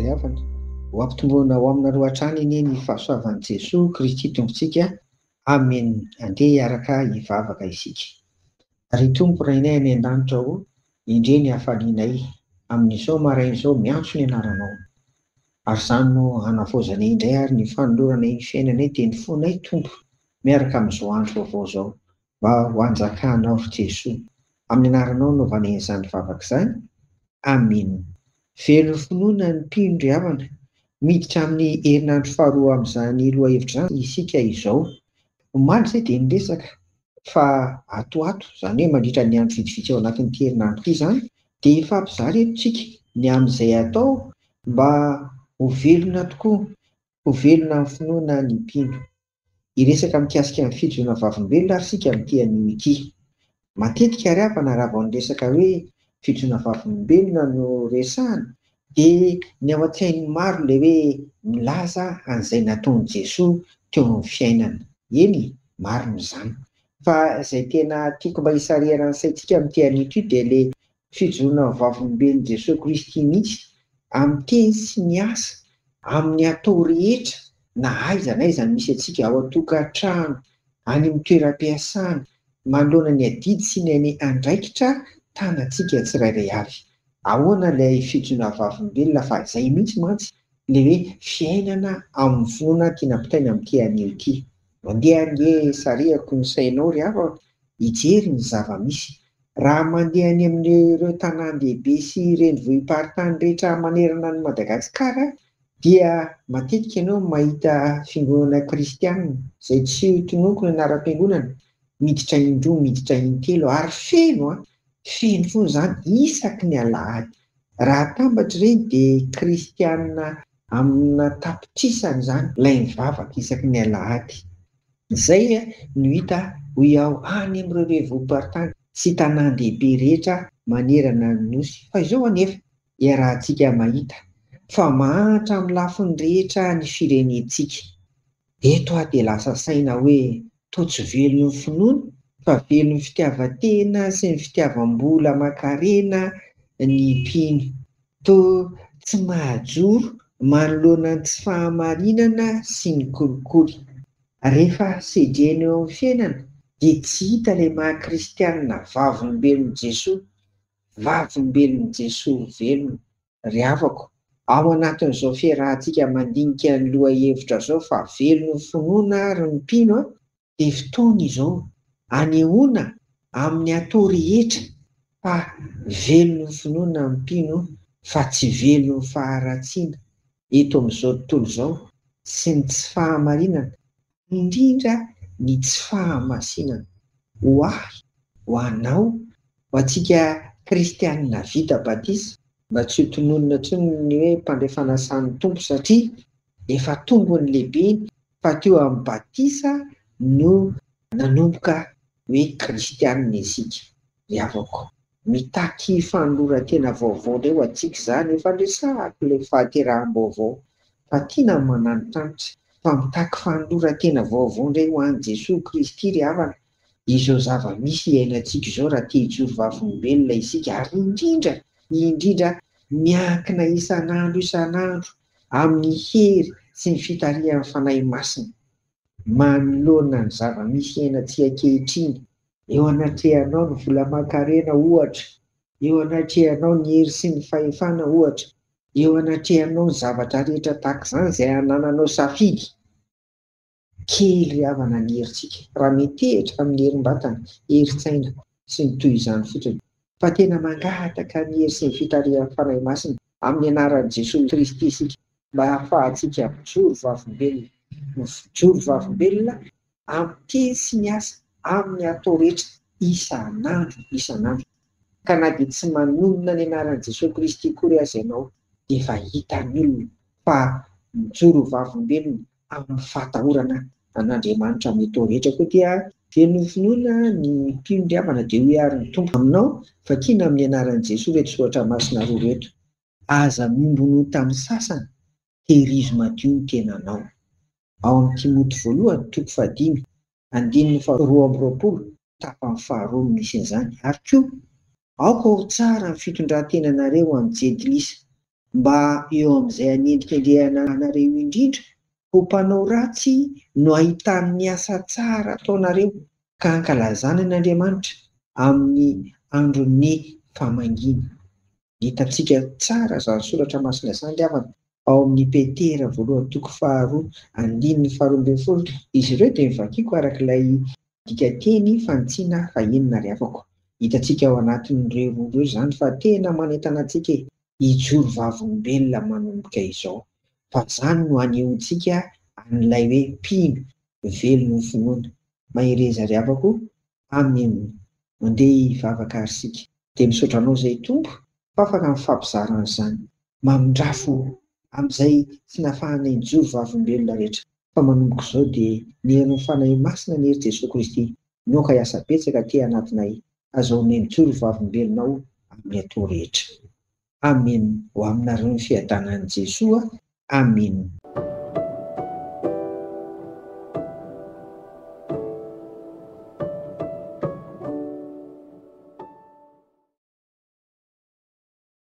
izay havana ho ampitomboana ao aminareo hatrany anie ny fahasoavan'i Jesosy Kristy tompontsika. Amen. Andeha hiaraka hivavaka isika. Ry Tompo rainay any an-danitra ao, indre ny hafalianay amin'izao marain'izao miantso ny anaranao. Ary izany no hanavaozanay indray ary ny fanoloranay ny fiainanay dia ny fonay Tompo miaraka amin'izao andro vaovao izao mba ho anjakanao Jesosy. Amin'ny anaranao no vanen'izany vavaka izany. Amen. Velon'ny finoana ny mpino ry havana miditra amin'ny herinandro faharoa amin'izany loha hevitra izany isika izao. Omaly izay dia niresaka fa atoato, izany hoe mandritra ny andro vitsivitsy ao anatin'ity herinandro ity izany, dia ifampizary etontsika ny amin'izay atao mba ho velona tokoa, ho velona amin'ny finoana ny mpino. Iresaka mikasika amin'ny fijoroana vavolombelona ary sika amin'ity anio ity. Matetika ry havana raha vao niresaka hoe fijoroana vavolombelona no resahana dia ny ao an-tsain'ny maro ilay hoe milaza an'izay nataon'i Jesosy teo amin'ny fiainana. Eny, marina izany. Fa izay tena tiako mba hisarihana ny saintsika amin'ity anio dia ilay fijoroana vavolombelon'i Jesosy Kristy mihitsy amin'ny teny sy ny asa, amin'ny atao rehetra, na aiza na aiza misy antsika ao an-tokantrano, any amin'ny toeram-piasana, manoloana ny adidy sy ny andraikitra tanantsika tsirairay avy. Ahoana ilay fijoroana vavolombelona fa izay mihitsy mantsy ilay hoe fiainana amin'ny finoana tiana pitaina amin'ity anio ity. Mandeha ange sarihako ny sainao ry havana hijery ny zava-misy. Raha mandeha any amin'ireo tanàn-dehibe sy renivohim-paritany rehetra manerana ny Madagasikara dia matetika ianao mahita fiangonana kristianina izay tsy tononoko ny anaram-piangonana, miditra indroa miditra intelo ary feno foana izany isaky ny alahady. Raha atambatra ireny dia kristianina amina tapitrisany izany ilay mivavaka isaky ny alahady. Izay no hita ho ao any amin'ireo renivohim-paritany sy tanàn-dehibe rehetra manerana ny nosy. Fa izao anefa iarahantsika mahita fa mahantra amin'ny lafiny rehetra ny firenentsika. Eto dia lasa saina hoe toa tsy velon'ny finoana fa velon'ny fitiavan-tena sy ny fitiavam-bola aman-karena ny mpino. Toa tsy mahajoro manoloana ny tsy fahamarinana sy ny kolikoly. Rehefa sedrena eo amin'ny fiainana dia tsy hita ilay maha-kristianina vavolombelon'i Jesosy, vavolombelon'i Jesosy velona. Ry havako, ao anatin'izao fiarahantsika mandinika ny loha hevitra izao fa velon'ny finoana ary ny mpino dia fotoana izao hanehoana amin'ny atao rehetra fa velon'ny finoana ny mpino fa tsy velon'ny faharatsiana eto amin'izao tontolo izao sy ny tsy fahamarinana, indrindra ny tsy fahamasinana. Ho ahy, ho anao, ho antsika kristianina vita batisa, mba tsy ho tononona intsony ny hoe mpandray sany tompo satria efa tombony lehibe fa teo amin'ny batisa no nanomboka hoe kristianina isika. Ry havako, mitaky fanoloran-tena vaovao indray ho antsika izany efa resahako ilay fahateraham-baovao fa tiana mananotranitra fa mitaky fanoloran-tena vaovao indray ho an'i Jesosy Kristy ry havana. Izao zava-misy iainantsika izao raha tia hijoro vavolombelona isika ary indrindra miankina isan'andro amin'ny hery sy ny fitarihan'ny fanahy masina manoloana ny zava-misy iainantsika ankehitriny. Eo anatrehanao ny vola aman-karena ohatra, eo anatrehanao ny hery sy ny fahefana ohatra, eo anatrehanao ny zavatra rehetra tahaka izany izay anananao safidy. Kely ry havana ny herintsika raha metehitra amin'ny herim-batana, herin-tsaina sy ny toy izany fotsiny. Fa tena mangataka ny hery sy ny fitarihan'ny fanahy masina amin'ny anaran'i Jesosy Kristy isika mba hahafahantsika mijoro vavolombelona amin'ny teny sy ny asa, amin'ny atao rehetra isan'andro. Ka na dia tsy manonona ny anaran'i Jesosy Kristy kory aza ianao dia efa hitan'ny olona fa mijoro vavolombelona amin'ny fahatahorana an'Andriamanitra amin'ny atao rehetra. Koa dia velon'ny finoana ny mpino ry havana dia hoe ary ny tompo aminao vakiana amin'ny anaran'i Jesosy reto soratra masina roa reto. Aza miombonao tamin'ny sasany, tehirizo madio ny tenanao. Ao amin'ny Timoty voalohany 5:2-20, tapany faharoa no misy an'izany. Ary koa aoka ho tsara ny fitondran-tenanareo amin'ny jedilisa. mba eo amin'izay hanendrika andehananareo indrindra ho mpanao ratsy no ahitan'ny asa tsara ataonareo ka ankalazana n'Andriamanitra amin'ny andron'ny famangina. Hitantsika tsara izany soratra masina izany havana ao amin'ny Petera voalohany toko 2:1-2. Izy ireo dia mivakiako arak'ilay dikateny fantsiana fahenina riavako. Hitantsika ao anatin'ireo ireo izany fa tena manentana antsika hijoro vavolombelona manomboka izao. Fa izany no hanehoantsika an'ilay hoe mpino velona finoana. Mahireza riavako amin'ny mandeha hivavaka ary sika. Dia misaotra anao izay tompo fa afaka mifampizarana izany. Mamindrafo amin'izay tsy nahafahana hijoro vavolombelona rehetra. Fa manomboka izao dia ny hery fanahy masina ny hery Jesosy Kristy noka hiasa betsaka aty anatinay. Azahoanay mijoro vavolombelonao amin'ny atao rehetra. Amen. Ho aminareo ny fiadanan'i Jesoa. Amen.